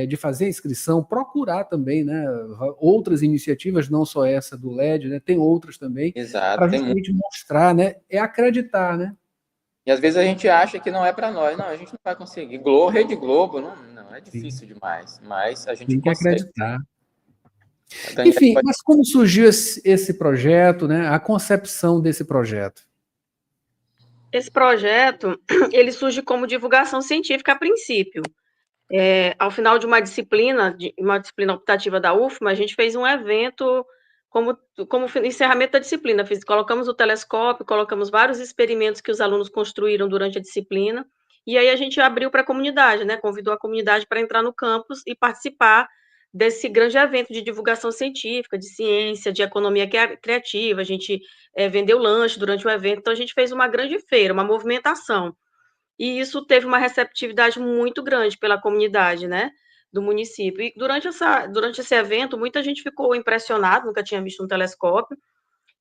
de fazer a inscrição, procurar também, né, outras iniciativas, não só essa do LED, né, tem outras também, para justamente mostrar, né, acreditar, né? E às vezes a gente acha que não é para nós, não, a gente não vai conseguir. Rede Globo, não é difícil demais, mas a gente tem que consegue. acreditar. Enfim, mas como surgiu esse projeto, né? A concepção desse projeto? Esse projeto, ele surge como divulgação científica a princípio. Ao final de uma disciplina optativa da UFMA, a gente fez um evento como encerramento da disciplina. Colocamos o telescópio, colocamos vários experimentos que os alunos construíram durante a disciplina, e aí a gente abriu para a comunidade, né? Convidou a comunidade para entrar no campus e participar desse grande evento de divulgação científica, de ciência, de economia criativa. A gente vendeu lanche durante o evento, então a gente fez uma grande feira, uma movimentação. E isso teve uma receptividade muito grande pela comunidade, né, do município. E durante esse evento, muita gente ficou impressionada, nunca tinha visto um telescópio,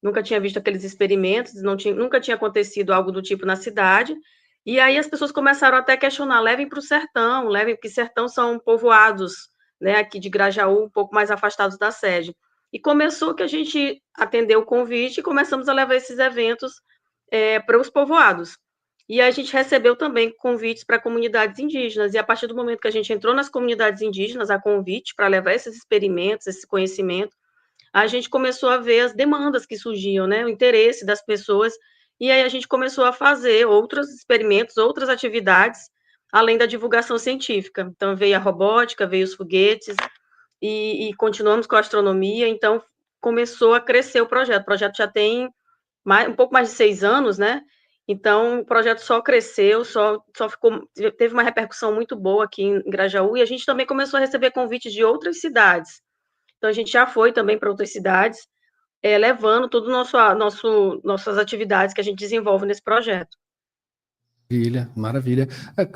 nunca tinha visto aqueles experimentos, nunca tinha acontecido algo do tipo na cidade. E aí as pessoas começaram até a questionar, levem para o sertão, porque sertão são povoados, né, aqui de Grajaú, um pouco mais afastados da sede. E começou que a gente atendeu o convite e começamos a levar esses eventos para os povoados. E a gente recebeu também convites para comunidades indígenas, e a partir do momento que a gente entrou nas comunidades indígenas, a convite para levar esses experimentos, esse conhecimento, a gente começou a ver as demandas que surgiam, né, o interesse das pessoas, e aí a gente começou a fazer outros experimentos, outras atividades, além da divulgação científica. Então, veio a robótica, veio os foguetes, e continuamos com a astronomia, então começou a crescer o projeto já tem um pouco mais de 6 anos, né, então o projeto só cresceu, teve uma repercussão muito boa aqui em Grajaú, e a gente também começou a receber convites de outras cidades. Então a gente já foi também para outras cidades, levando tudo nossas atividades que a gente desenvolve nesse projeto. Maravilha, maravilha.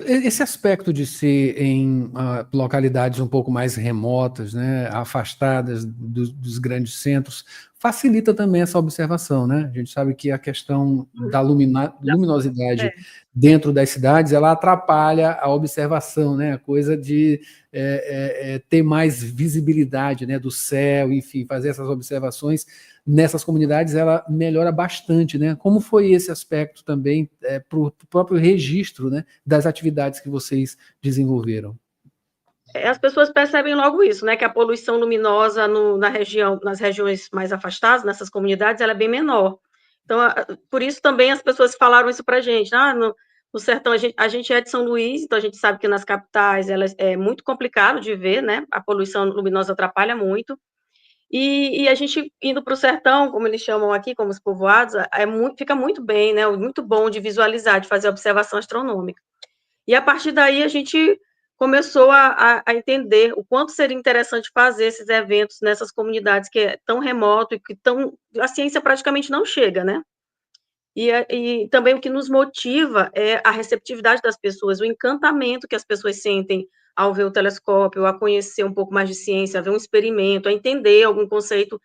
Esse aspecto de ser em localidades um pouco mais remotas, né, afastadas dos grandes centros, facilita também essa observação, né? A gente sabe que a questão da luminosidade dentro das cidades, ela atrapalha a observação, né? A coisa de ter mais visibilidade, né, do céu, enfim, fazer essas observações nessas comunidades, ela melhora bastante, né? Como foi esse aspecto também para o próprio registro, né, das atividades que vocês desenvolveram? As pessoas percebem logo isso, né, que a poluição luminosa nas regiões mais afastadas, nessas comunidades, ela é bem menor. Então, por isso também as pessoas falaram isso para a gente, no sertão, a gente é de São Luís, então a gente sabe que nas capitais é muito complicado de ver, né, a poluição luminosa atrapalha muito, e a gente indo para o sertão, como eles chamam aqui, como os povoados, fica muito bem, né, muito bom de visualizar, de fazer observação astronômica. E a partir daí a gente começou a entender o quanto seria interessante fazer esses eventos nessas comunidades que é tão remoto e que a ciência praticamente não chega, né? E também o que nos motiva é a receptividade das pessoas, o encantamento que as pessoas sentem ao ver o telescópio, a conhecer um pouco mais de ciência, a ver um experimento, a entender algum conceito,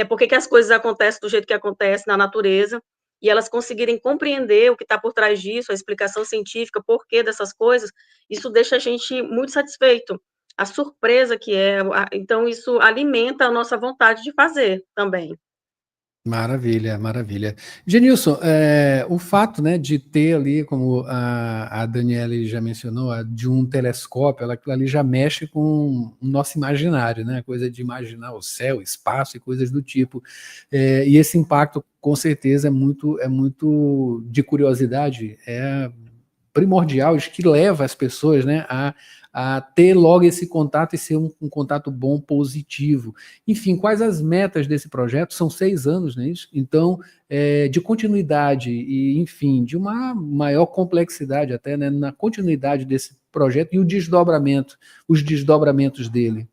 por que as coisas acontecem do jeito que acontece na natureza, e elas conseguirem compreender o que está por trás disso, a explicação científica, o porquê dessas coisas, isso deixa a gente muito satisfeito. A surpresa que então isso alimenta a nossa vontade de fazer também. Maravilha, maravilha. Genilson, o fato, né, de ter ali, como a Daniele já mencionou, de um telescópio, aquilo ali já mexe com o nosso imaginário, né, coisa de imaginar o céu, espaço e coisas do tipo. E esse impacto, com certeza, é muito de curiosidade, primordial, que leva as pessoas, né, a ter logo esse contato e ser um contato bom, positivo. Enfim, quais as metas desse projeto? São 6 anos, não é isso? Então, de continuidade e, enfim, de uma maior complexidade até, né, na continuidade desse projeto e os desdobramentos dele.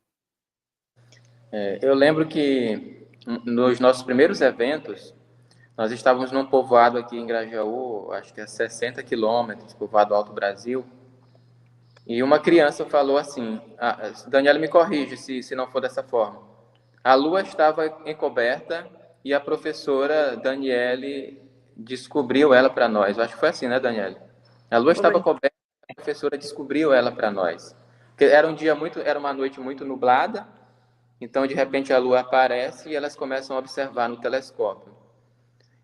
Eu lembro que nos nossos primeiros eventos, nós estávamos num povoado aqui em Grajaú, acho que a 60 quilômetros, povoado Alto Brasil, e uma criança falou assim, Daniela me corrige se não for dessa forma, a lua estava encoberta e a professora Daniele descobriu ela para nós. Eu acho que foi assim, né, Daniele? A lua estava coberta, a professora descobriu ela para nós. Porque era uma noite muito nublada, então de repente a lua aparece e elas começam a observar no telescópio.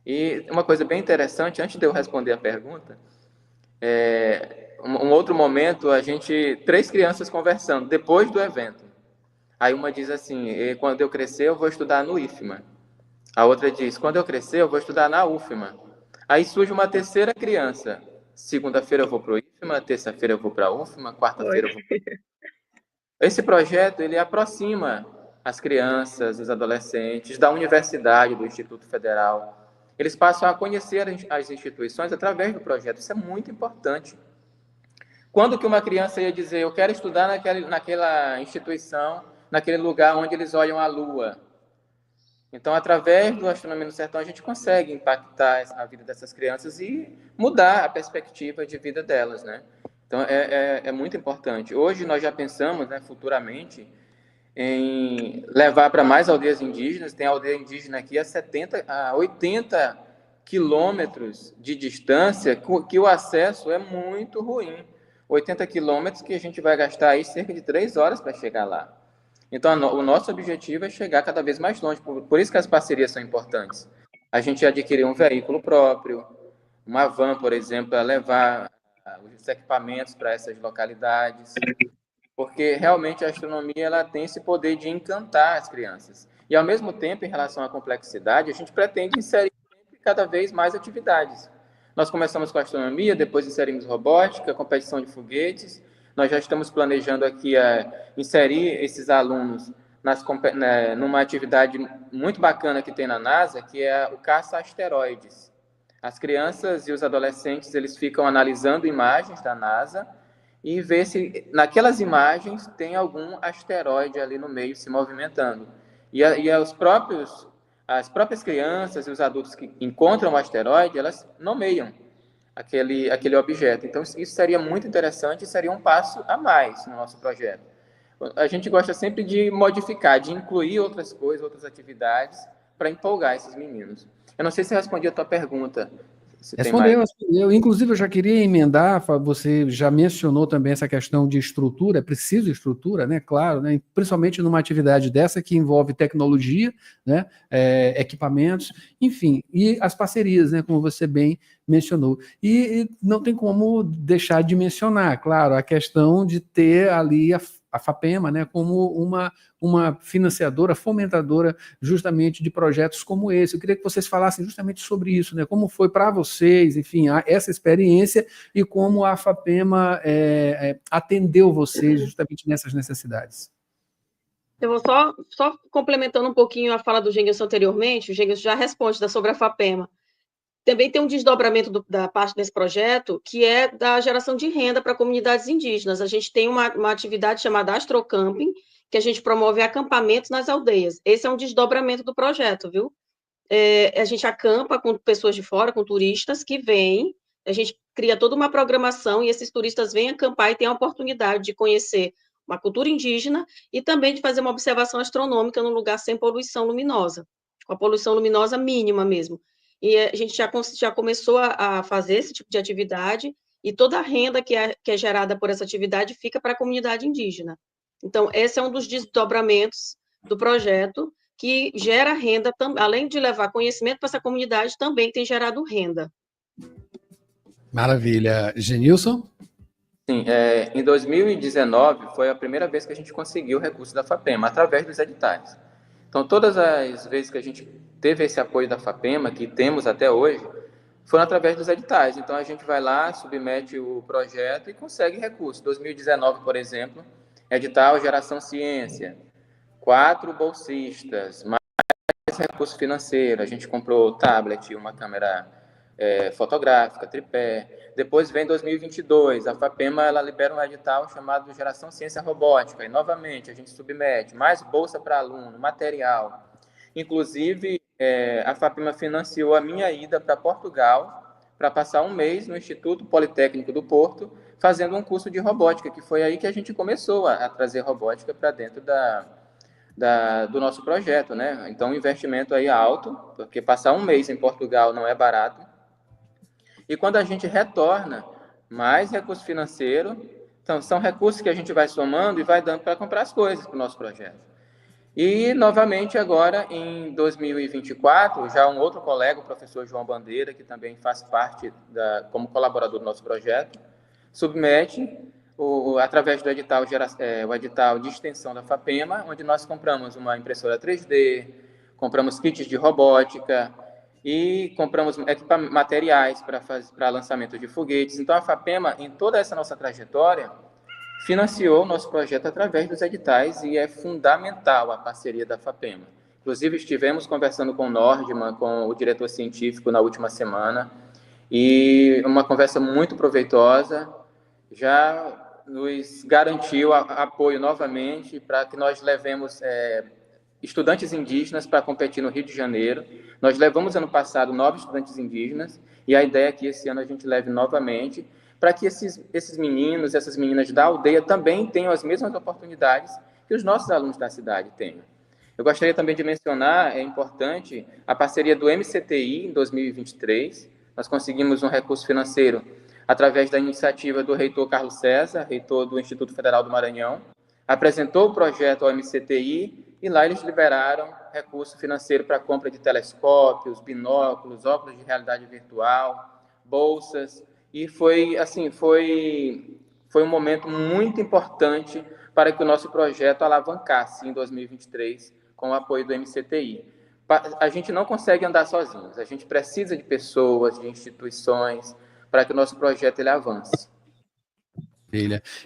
E uma coisa bem interessante, antes de eu responder a pergunta, um outro momento, 3 crianças conversando, depois do evento. Aí uma diz assim, quando eu crescer eu vou estudar no IFMA. A outra diz, quando eu crescer eu vou estudar na UFMA. Aí surge uma terceira criança. Segunda-feira eu vou para o IFMA, terça-feira eu vou para a UFMA, quarta-feira eu vou... Esse projeto, ele aproxima as crianças, os adolescentes da universidade, do Instituto Federal. Eles passam a conhecer as instituições através do projeto. Isso é muito importante. Quando que uma criança ia dizer, eu quero estudar naquela instituição, naquele lugar onde eles olham a Lua? Então, através do Astronomia no Sertão, a gente consegue impactar a vida dessas crianças e mudar a perspectiva de vida delas, né? Então, é muito importante. Hoje, nós já pensamos, né, futuramente, em levar para mais aldeias indígenas. Tem aldeia indígena aqui a 80 quilômetros de distância, que o acesso é muito ruim. 80 quilômetros que a gente vai gastar aí cerca de 3 horas para chegar lá. Então, o nosso objetivo é chegar cada vez mais longe. Por isso que as parcerias são importantes. A gente adquirir um veículo próprio, uma van, por exemplo, para levar os equipamentos para essas localidades, porque realmente a astronomia ela tem esse poder de encantar as crianças. E, ao mesmo tempo, em relação à complexidade, a gente pretende inserir cada vez mais atividades. Nós começamos com a astronomia, depois inserimos robótica, competição de foguetes. Nós já estamos planejando aqui inserir esses alunos numa atividade muito bacana que tem na NASA, que é o caça a asteroides. As crianças e os adolescentes eles ficam analisando imagens da NASA e ver se naquelas imagens tem algum asteroide ali no meio se movimentando. E as próprias crianças e os adultos que encontram o asteroide, elas nomeiam aquele objeto. Então, isso seria muito interessante e seria um passo a mais no nosso projeto. A gente gosta sempre de modificar, de incluir outras coisas, outras atividades, para empolgar esses meninos. Eu não sei se eu respondi a tua pergunta. Respondeu. Inclusive, eu já queria emendar, você já mencionou também essa questão de estrutura, é preciso estrutura, né? Claro, né? Principalmente numa atividade dessa que envolve tecnologia, né? Equipamentos, enfim, e as parcerias, né? Como você bem mencionou. E não tem como deixar de mencionar, claro, a questão de ter ali a FAPEMA, né, como uma financiadora, fomentadora justamente de projetos como esse. Eu queria que vocês falassem justamente sobre isso, né, como foi para vocês, enfim, essa experiência e como a FAPEMA atendeu vocês justamente nessas necessidades. Eu vou só complementando um pouquinho a fala do Genilson anteriormente, o Genilson já responde sobre a FAPEMA. Também tem um desdobramento da parte desse projeto, que é da geração de renda para comunidades indígenas. A gente tem uma atividade chamada Astrocamping, que a gente promove acampamentos nas aldeias. Esse é um desdobramento do projeto, viu? A gente acampa com pessoas de fora, com turistas que vêm, a gente cria toda uma programação e esses turistas vêm acampar e têm a oportunidade de conhecer uma cultura indígena e também de fazer uma observação astronômica num lugar sem poluição luminosa, com a poluição luminosa mínima mesmo. E a gente já começou a fazer esse tipo de atividade e toda a renda que é gerada por essa atividade fica para a comunidade indígena. Então, esse é um dos desdobramentos do projeto que gera renda, além de levar conhecimento para essa comunidade, também tem gerado renda. Maravilha. Genilson? Sim, em 2019 foi a primeira vez que a gente conseguiu o recurso da FAPEMA, através dos editais. Então, todas as vezes que a gente teve esse apoio da FAPEMA, que temos até hoje, foram através dos editais. Então, a gente vai lá, submete o projeto e consegue recurso. 2019, por exemplo, edital Geração Ciência, 4 bolsistas, mais recurso financeiro. A gente comprou tablet, uma câmera fotográfica, tripé. Depois vem 2022, a FAPEMA ela libera um edital chamado Geração Ciência Robótica. E, novamente, a gente submete mais bolsa para aluno, material. Inclusive, a FAPEMA financiou a minha ida para Portugal para passar um mês no Instituto Politécnico do Porto, fazendo um curso de robótica, que foi aí que a gente começou a trazer robótica para dentro do nosso projeto, né? Então, o investimento aí é alto, porque passar um mês em Portugal não é barato. E quando a gente retorna, mais recurso financeiro, então são recursos que a gente vai somando e vai dando para comprar as coisas para o nosso projeto. E, novamente, agora, em 2024, já um outro colega, o professor João Bandeira, que também faz parte como colaborador do nosso projeto, submete, através do edital, o edital de extensão da FAPEMA, onde nós compramos uma impressora 3D, compramos kits de robótica e compramos materiais para lançamento de foguetes. Então, a FAPEMA, em toda essa nossa trajetória, financiou o nosso projeto através dos editais e é fundamental a parceria da FAPEMA. Inclusive, estivemos conversando com o Nordman, com o diretor científico na última semana, e uma conversa muito proveitosa, já nos garantiu apoio novamente para que nós levemos estudantes indígenas para competir no Rio de Janeiro. Nós levamos ano passado 9 estudantes indígenas, e a ideia é que esse ano a gente leve novamente, para que esses meninos, essas meninas da aldeia também tenham as mesmas oportunidades que os nossos alunos da cidade têm. Eu gostaria também de mencionar, é importante, a parceria do MCTI em 2023. Nós conseguimos um recurso financeiro através da iniciativa do reitor Carlos César, reitor do Instituto Federal do Maranhão, apresentou o projeto ao MCTI e lá eles liberaram recurso financeiro para a compra de telescópios, binóculos, óculos de realidade virtual, bolsas. E foi um momento muito importante para que o nosso projeto alavancasse em 2023 com o apoio do MCTI. A gente não consegue andar sozinhos, a gente precisa de pessoas, de instituições, para que o nosso projeto ele avance.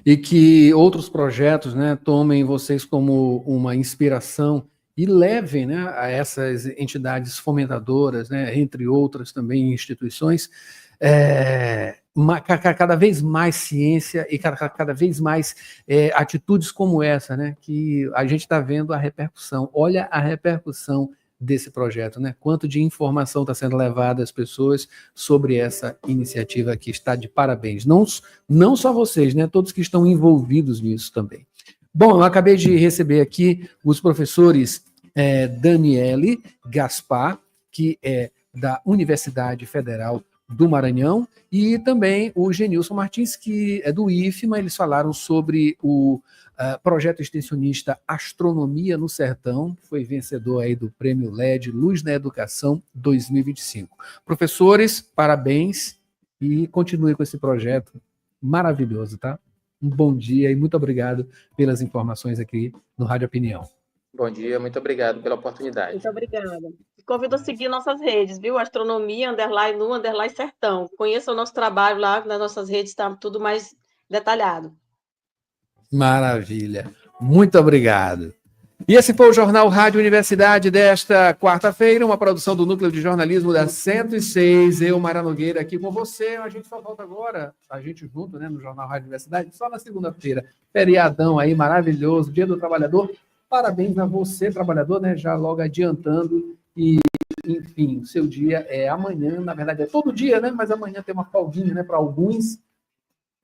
E que outros projetos, né, tomem vocês como uma inspiração e levem, né, a essas entidades fomentadoras, né, entre outras também instituições, cada vez mais ciência e cada vez mais atitudes como essa, né, que a gente está vendo a repercussão. Olha a repercussão desse projeto, né? Quanto de informação está sendo levada às pessoas sobre essa iniciativa que está de parabéns. Não só vocês, né? Todos que estão envolvidos nisso também. Bom, eu acabei de receber aqui os professores Daniele Gaspar, que é da Universidade Federal do Maranhão, e também o Genilson Martins, que é do IFMA. Eles falaram sobre o projeto extensionista Astronomia no Sertão, foi vencedor aí do Prêmio LED Luz na Educação 2025. Professores, parabéns e continue com esse projeto maravilhoso, tá? Um bom dia e muito obrigado pelas informações aqui no Rádio Opinião. Bom dia, muito obrigado pela oportunidade. Muito obrigada. Convido a seguir nossas redes, viu? Astronomia, _nu, _sertão. Conheça o nosso trabalho lá, nas nossas redes está tudo mais detalhado. Maravilha. Muito obrigado. E esse foi o Jornal Rádio Universidade desta quarta-feira, uma produção do Núcleo de Jornalismo da 106. Eu, Mara Nogueira, aqui com você. A gente só volta agora, a gente junto, né, no Jornal Rádio Universidade, só na segunda-feira. Feriadão aí, maravilhoso, Dia do Trabalhador. Parabéns a você, trabalhador, né? Já logo adiantando. E, enfim, o seu dia é amanhã, na verdade é todo dia, né? Mas amanhã tem uma folguinha, né, para alguns.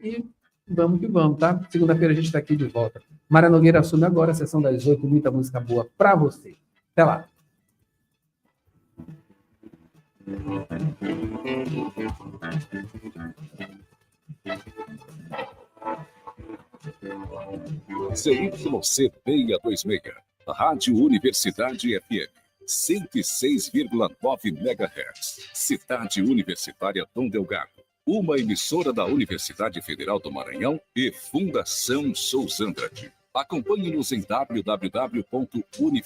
E vamos que vamos, tá? Segunda-feira a gente está aqui de volta. Mara Nogueira assume agora a sessão das 8, muita música boa para você. Até lá. ZYC 626, Rádio Universidade FM, 106,9 MHz, Cidade Universitária Dom Delgado, uma emissora da Universidade Federal do Maranhão e Fundação Souza Andrade. Acompanhe-nos em www.universidade.com.br.